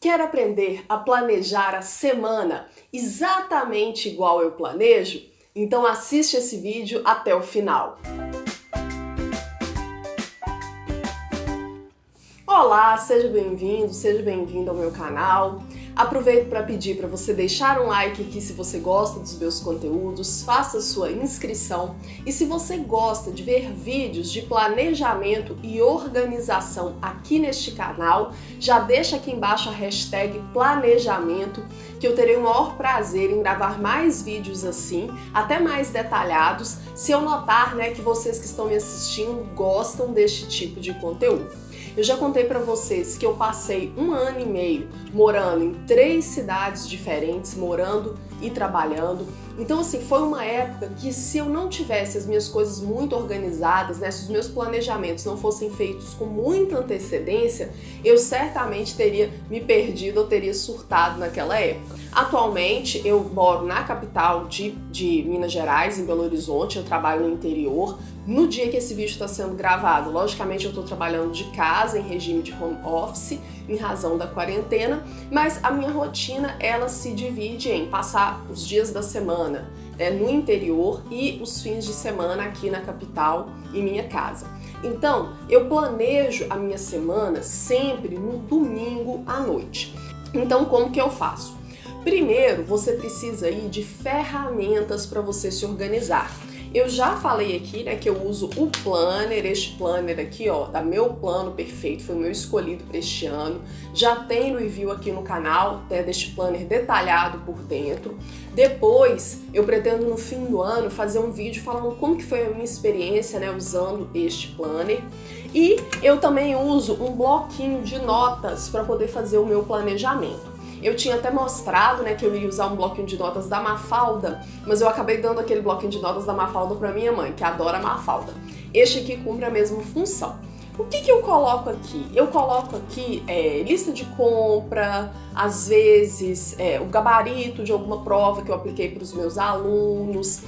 Quer aprender a planejar a semana exatamente igual eu planejo? Então assiste esse vídeo até o final. Olá, seja bem-vindo ao meu canal. Aproveito para pedir para você deixar um like aqui se você gosta dos meus conteúdos, faça sua inscrição e se você gosta de ver vídeos de planejamento e organização aqui neste canal, já deixa aqui embaixo a hashtag planejamento, que eu terei o maior prazer em gravar mais vídeos assim, até mais detalhados, se eu notar, que vocês que estão me assistindo gostam deste tipo de conteúdo. Eu já contei para vocês que eu passei 1 ano e meio morando em 3 cidades diferentes, morando e trabalhando. Então, assim, foi uma época que se eu não tivesse as minhas coisas muito organizadas, se os meus planejamentos não fossem feitos com muita antecedência, eu certamente teria me perdido ou teria surtado naquela época. Atualmente, eu moro na capital de Minas Gerais, em Belo Horizonte, eu trabalho no interior. No dia que esse vídeo está sendo gravado, logicamente eu estou trabalhando de casa, em regime de home office, em razão da quarentena, mas a minha rotina, ela se divide em passar os dias da semana no interior e os fins de semana aqui na capital, em minha casa. Então, eu planejo a minha semana sempre no domingo à noite. Então, como que eu faço? Primeiro, você precisa aí de ferramentas para você se organizar. Eu já falei aqui, que eu uso o planner, este planner aqui, da Meu Plano Perfeito, foi o meu escolhido para este ano. Já tem review aqui no canal, deste planner detalhado por dentro. Depois, eu pretendo no fim do ano fazer um vídeo falando como que foi a minha experiência, usando este planner. E eu também uso um bloquinho de notas para poder fazer o meu planejamento. Eu tinha até mostrado, que eu ia usar um bloquinho de notas da Mafalda, mas eu acabei dando aquele bloquinho de notas da Mafalda para minha mãe, que adora Mafalda. Este aqui cumpre a mesma função. O que eu coloco aqui? Eu coloco aqui lista de compra, às vezes o gabarito de alguma prova que eu apliquei para os meus alunos,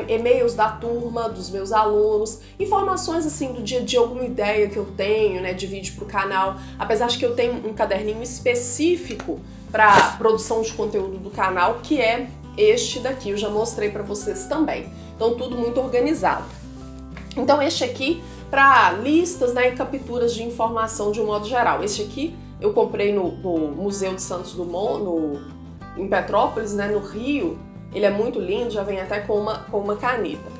e-mails da turma dos meus alunos, informações assim do dia a dia, alguma ideia que eu tenho, de vídeo para o canal, apesar de que eu tenho um caderninho específico para produção de conteúdo do canal, que é este daqui, eu já mostrei para vocês também. Então tudo muito organizado. Então este aqui para listas, e capturas de informação de um modo geral. Este aqui eu comprei no Museu de Santos Dumont, em Petrópolis, no Rio. Ele é muito lindo, já vem até com uma caneta.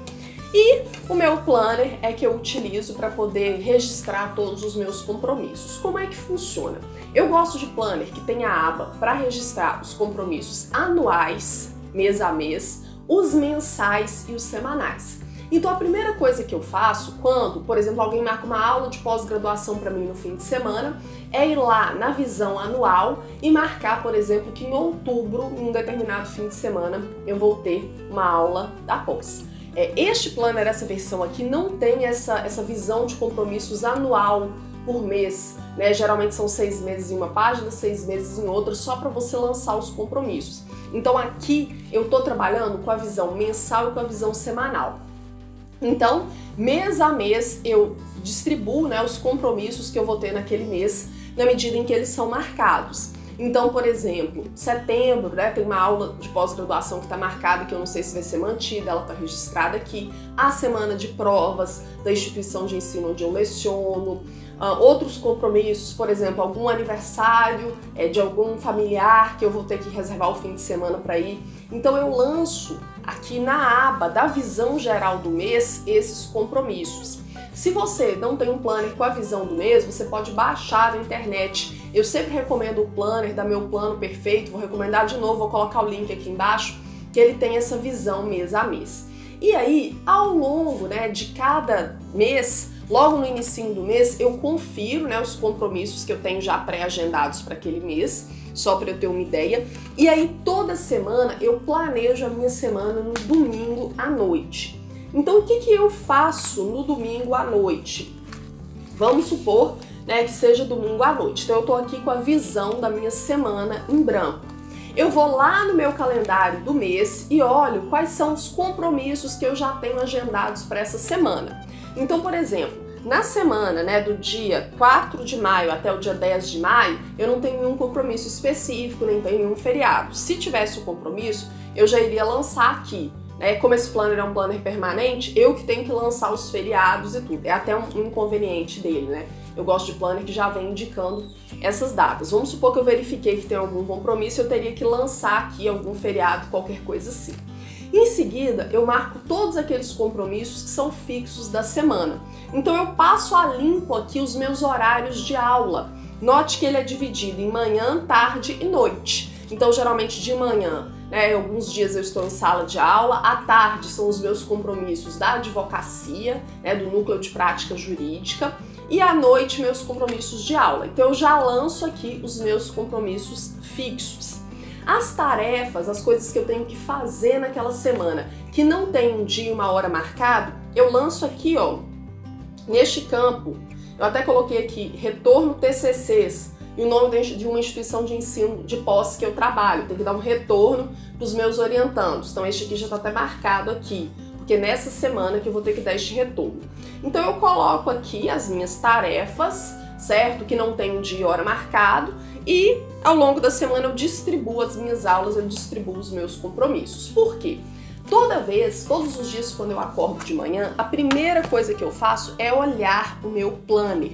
E o meu planner é que eu utilizo para poder registrar todos os meus compromissos. Como é que funciona? Eu gosto de planner que tem a aba para registrar os compromissos anuais, mês a mês, os mensais e os semanais. Então a primeira coisa que eu faço quando, por exemplo, alguém marca uma aula de pós-graduação para mim no fim de semana, é ir lá na visão anual e marcar, por exemplo, que em outubro, em um determinado fim de semana, eu vou ter uma aula da pós. Este planner, essa versão aqui, não tem essa visão de compromissos anual por mês, Geralmente são 6 meses em uma página, 6 meses em outra, só para você lançar os compromissos. Então aqui eu tô trabalhando com a visão mensal e com a visão semanal. Então, mês a mês, eu distribuo os compromissos que eu vou ter naquele mês, na medida em que eles são marcados. Então, por exemplo, setembro, tem uma aula de pós-graduação que está marcada, que eu não sei se vai ser mantida, ela está registrada aqui. A semana de provas da instituição de ensino onde eu leciono. Outros compromissos, por exemplo, algum aniversário de algum familiar que eu vou ter que reservar o fim de semana para ir. Então eu lanço aqui na aba da visão geral do mês esses compromissos. Se você não tem um planner com a visão do mês, você pode baixar na internet. Eu sempre recomendo o planner da Meu Plano Perfeito, vou recomendar de novo, vou colocar o link aqui embaixo, que ele tem essa visão mês a mês. E aí, ao longo de cada mês, logo no início do mês, eu confiro os compromissos que eu tenho já pré-agendados para aquele mês, só para eu ter uma ideia. E aí, toda semana, eu planejo a minha semana no domingo à noite. Então, o que eu faço no domingo à noite? Vamos supor que seja domingo à noite. Então, eu estou aqui com a visão da minha semana em branco. Eu vou lá no meu calendário do mês e olho quais são os compromissos que eu já tenho agendados para essa semana. Então, por exemplo, na semana, né, do dia 4 de maio até o dia 10 de maio, eu não tenho nenhum compromisso específico, nem tenho nenhum feriado. Se tivesse um compromisso, eu já iria lançar aqui. Como esse planner é um planner permanente, eu que tenho que lançar os feriados e tudo. É até um inconveniente dele, né? Eu gosto de planner que já vem indicando essas datas. Vamos supor que eu verifiquei que tem algum compromisso, eu teria que lançar aqui algum feriado, qualquer coisa assim. Em seguida, eu marco todos aqueles compromissos que são fixos da semana. Então eu passo a limpo aqui os meus horários de aula. Note que ele é dividido em manhã, tarde e noite. Então, geralmente de manhã, alguns dias eu estou em sala de aula, à tarde são os meus compromissos da advocacia, do núcleo de prática jurídica, e à noite meus compromissos de aula. Então eu já lanço aqui os meus compromissos fixos. As tarefas, as coisas que eu tenho que fazer naquela semana, que não tem um dia e uma hora marcado, eu lanço aqui, ó, neste campo. Eu até coloquei aqui, retorno TCCs, e o nome de uma instituição de ensino de pós que eu trabalho. Tem que dar um retorno para os meus orientandos. Então este aqui já está até marcado aqui, porque nessa semana que eu vou ter que dar este retorno. Então eu coloco aqui as minhas tarefas, certo? Que não tem um dia e hora marcado, e ao longo da semana eu distribuo as minhas aulas, eu distribuo os meus compromissos. Por quê? Todos os dias quando eu acordo de manhã, a primeira coisa que eu faço é olhar o meu planner.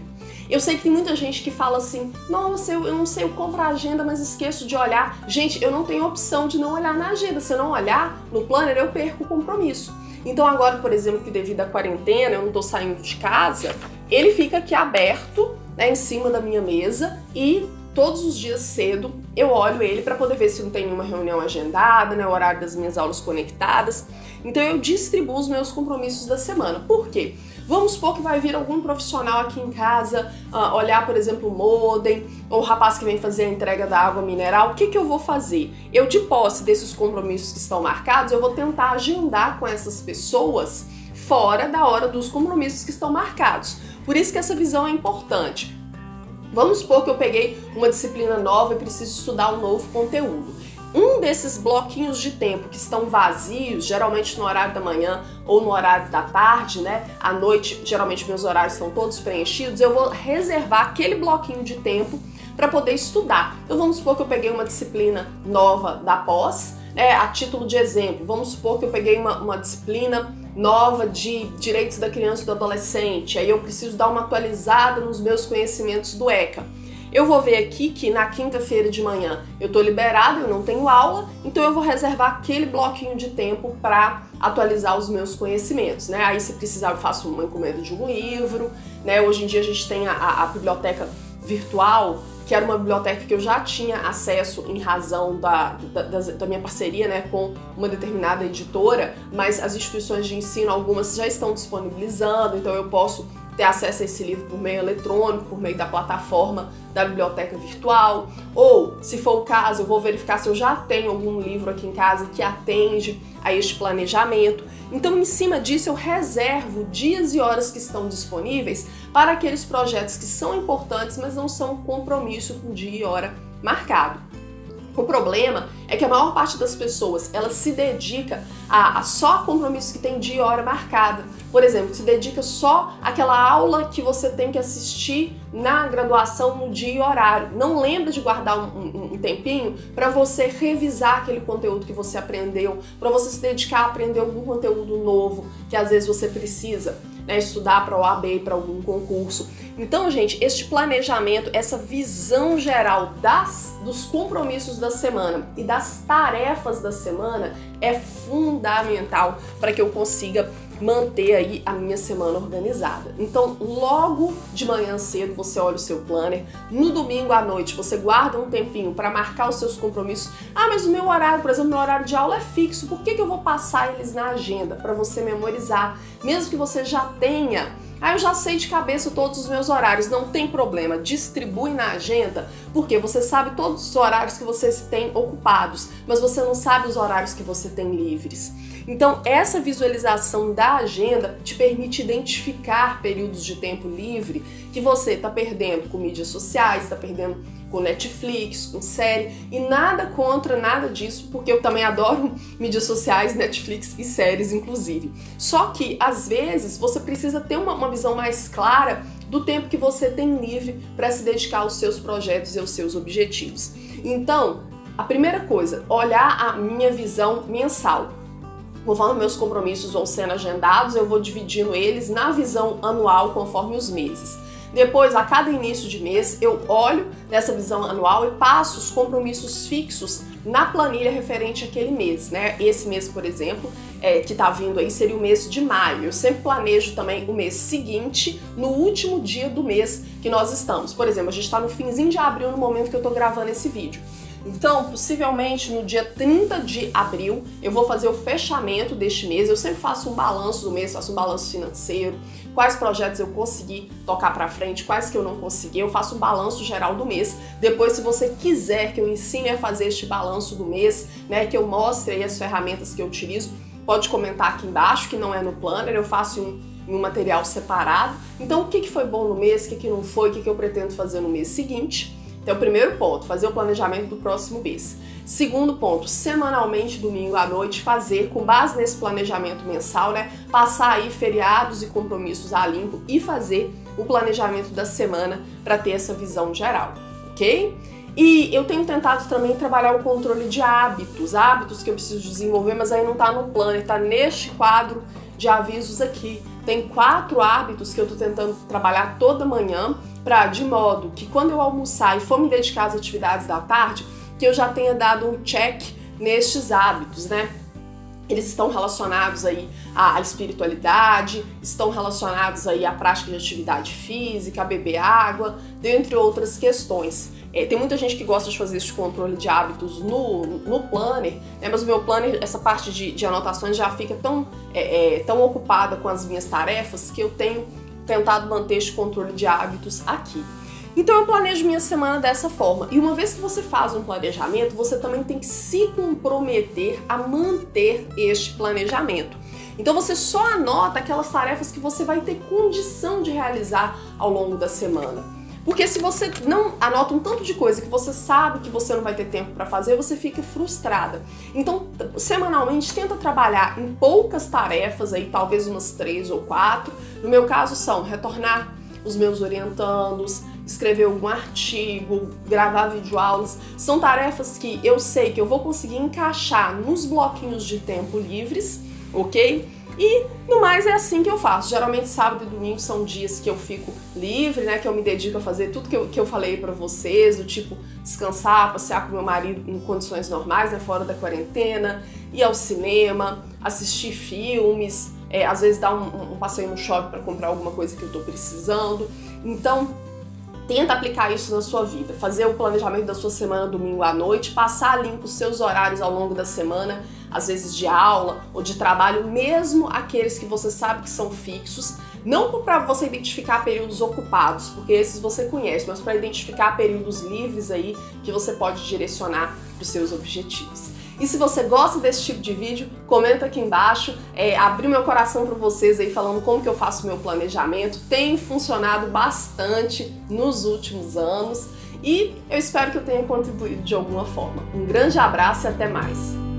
Eu sei que tem muita gente que fala assim, nossa, eu não sei, eu compro a agenda, mas esqueço de olhar. Gente, eu não tenho opção de não olhar na agenda. Se eu não olhar no planner, eu perco o compromisso. Então agora, por exemplo, que devido à quarentena, eu não tô saindo de casa, ele fica aqui aberto, em cima da minha mesa, e todos os dias cedo eu olho ele para poder ver se não tem nenhuma reunião agendada, o horário das minhas aulas conectadas. Então eu distribuo os meus compromissos da semana. Por quê? Vamos supor que vai vir algum profissional aqui em casa olhar, por exemplo, o modem, ou o rapaz que vem fazer a entrega da água mineral. O que eu vou fazer? Eu, de posse desses compromissos que estão marcados, eu vou tentar agendar com essas pessoas fora da hora dos compromissos que estão marcados. Por isso que essa visão é importante. Vamos supor que eu peguei uma disciplina nova e preciso estudar um novo conteúdo. Um desses bloquinhos de tempo que estão vazios, geralmente no horário da manhã ou no horário da tarde, à noite, geralmente meus horários estão todos preenchidos, eu vou reservar aquele bloquinho de tempo para poder estudar. Então vamos supor que eu peguei uma disciplina nova da pós, a título de exemplo, vamos supor que eu peguei uma disciplina nova de direitos da criança e do adolescente, aí eu preciso dar uma atualizada nos meus conhecimentos do ECA. Eu vou ver aqui que na quinta-feira de manhã eu estou liberada, eu não tenho aula, então eu vou reservar aquele bloquinho de tempo para atualizar os meus conhecimentos, Aí se precisar eu faço uma encomenda de um livro, Hoje em dia a gente tem a biblioteca virtual, que era uma biblioteca que eu já tinha acesso em razão da minha parceria, com uma determinada editora, mas as instituições de ensino, algumas já estão disponibilizando, então eu posso ter acesso a esse livro por meio eletrônico, por meio da plataforma da biblioteca virtual, ou, se for o caso, eu vou verificar se eu já tenho algum livro aqui em casa que atende a este planejamento. Então, em cima disso, eu reservo dias e horas que estão disponíveis para aqueles projetos que são importantes, mas não são compromisso com dia e hora marcado. O problema é que a maior parte das pessoas, ela se dedica a só compromissos que tem dia e hora marcada. Por exemplo, se dedica só àquela aula que você tem que assistir na graduação no dia e horário. Não lembra de guardar um tempinho para você revisar aquele conteúdo que você aprendeu, para você se dedicar a aprender algum conteúdo novo que às vezes você precisa estudar para o OAB, para algum concurso. Então, gente, este planejamento, essa visão geral dos compromissos da semana e das tarefas da semana é fundamental para que eu consiga manter aí a minha semana organizada. Então, logo de manhã cedo você olha o seu planner, no domingo à noite você guarda um tempinho para marcar os seus compromissos. Ah, mas o meu horário, por exemplo, meu horário de aula é fixo, por que eu vou passar eles na agenda? Para você memorizar, mesmo que você já tenha. Ah, eu já sei de cabeça todos os meus horários, não tem problema, distribui na agenda, porque você sabe todos os horários que vocês têm ocupados, mas você não sabe os horários que você tem livres. Então, essa visualização da agenda te permite identificar períodos de tempo livre que você tá perdendo com mídias sociais, tá perdendo com Netflix, com série, e nada contra nada disso, porque eu também adoro mídias sociais, Netflix e séries, inclusive. Só que, às vezes, você precisa ter uma visão mais clara do tempo que você tem livre para se dedicar aos seus projetos e aos seus objetivos. Então, a primeira coisa, olhar a minha visão mensal. Conforme meus compromissos vão sendo agendados, eu vou dividindo eles na visão anual conforme os meses. Depois, a cada início de mês, eu olho nessa visão anual e passo os compromissos fixos na planilha referente àquele mês, né? Esse mês, por exemplo, que tá vindo aí, seria o mês de maio. Eu sempre planejo também o mês seguinte, no último dia do mês que nós estamos. Por exemplo, a gente tá no finzinho de abril no momento que eu tô gravando esse vídeo. Então, possivelmente no dia 30 de abril, eu vou fazer o fechamento deste mês. Eu sempre faço um balanço do mês, faço um balanço financeiro, quais projetos eu consegui tocar pra frente, quais que eu não consegui. Eu faço um balanço geral do mês. Depois, se você quiser que eu ensine a fazer este balanço do mês, né, que eu mostre aí as ferramentas que eu utilizo, pode comentar aqui embaixo, que não é no planner, eu faço em um material separado. Então, o que foi bom no mês, o que não foi, o que eu pretendo fazer no mês seguinte. Então, primeiro ponto, fazer o planejamento do próximo mês. Segundo ponto, semanalmente, domingo à noite, fazer, com base nesse planejamento mensal, né, passar aí feriados e compromissos a limpo e fazer o planejamento da semana para ter essa visão geral, ok? E eu tenho tentado também trabalhar o controle de hábitos que eu preciso desenvolver, mas aí não tá no planner, tá neste quadro de avisos aqui. Tem 4 hábitos que eu tô tentando trabalhar toda manhã, de modo que quando eu almoçar e for me dedicar às atividades da tarde, que eu já tenha dado um check nestes hábitos, né? Eles estão relacionados aí à espiritualidade, estão relacionados aí à prática de atividade física, a beber água, dentre outras questões. Tem muita gente que gosta de fazer esse controle de hábitos no planner, né? Mas o meu planner, essa parte de anotações já fica tão ocupada com as minhas tarefas que eu tenho tentado manter esse controle de hábitos aqui. Então eu planejo minha semana dessa forma. E uma vez que você faz um planejamento, você também tem que se comprometer a manter este planejamento. Então você só anota aquelas tarefas que você vai ter condição de realizar ao longo da semana. Porque se você não anota um tanto de coisa que você sabe que você não vai ter tempo para fazer, você fica frustrada. Então, semanalmente, tenta trabalhar em poucas tarefas, aí talvez umas 3 ou 4. No meu caso, são retornar os meus orientandos, escrever algum artigo, gravar videoaulas. São tarefas que eu sei que eu vou conseguir encaixar nos bloquinhos de tempo livres, ok? E no mais é assim que eu faço. Geralmente sábado e domingo são dias que eu fico livre, né? Que eu me dedico a fazer tudo que eu falei pra vocês, do tipo descansar, passear com meu marido em condições normais, né? Fora da quarentena, ir ao cinema, assistir filmes, às vezes dar um passeio no shopping pra comprar alguma coisa que eu tô precisando. Então, tenta aplicar isso na sua vida, fazer o planejamento da sua semana domingo à noite, passar limpo os seus horários ao longo da semana, às vezes de aula ou de trabalho, mesmo aqueles que você sabe que são fixos, não para você identificar períodos ocupados, porque esses você conhece, mas para identificar períodos livres aí que você pode direcionar para os seus objetivos. E se você gosta desse tipo de vídeo, comenta aqui embaixo, abri meu coração para vocês aí falando como que eu faço meu planejamento, tem funcionado bastante nos últimos anos e eu espero que eu tenha contribuído de alguma forma. Um grande abraço e até mais!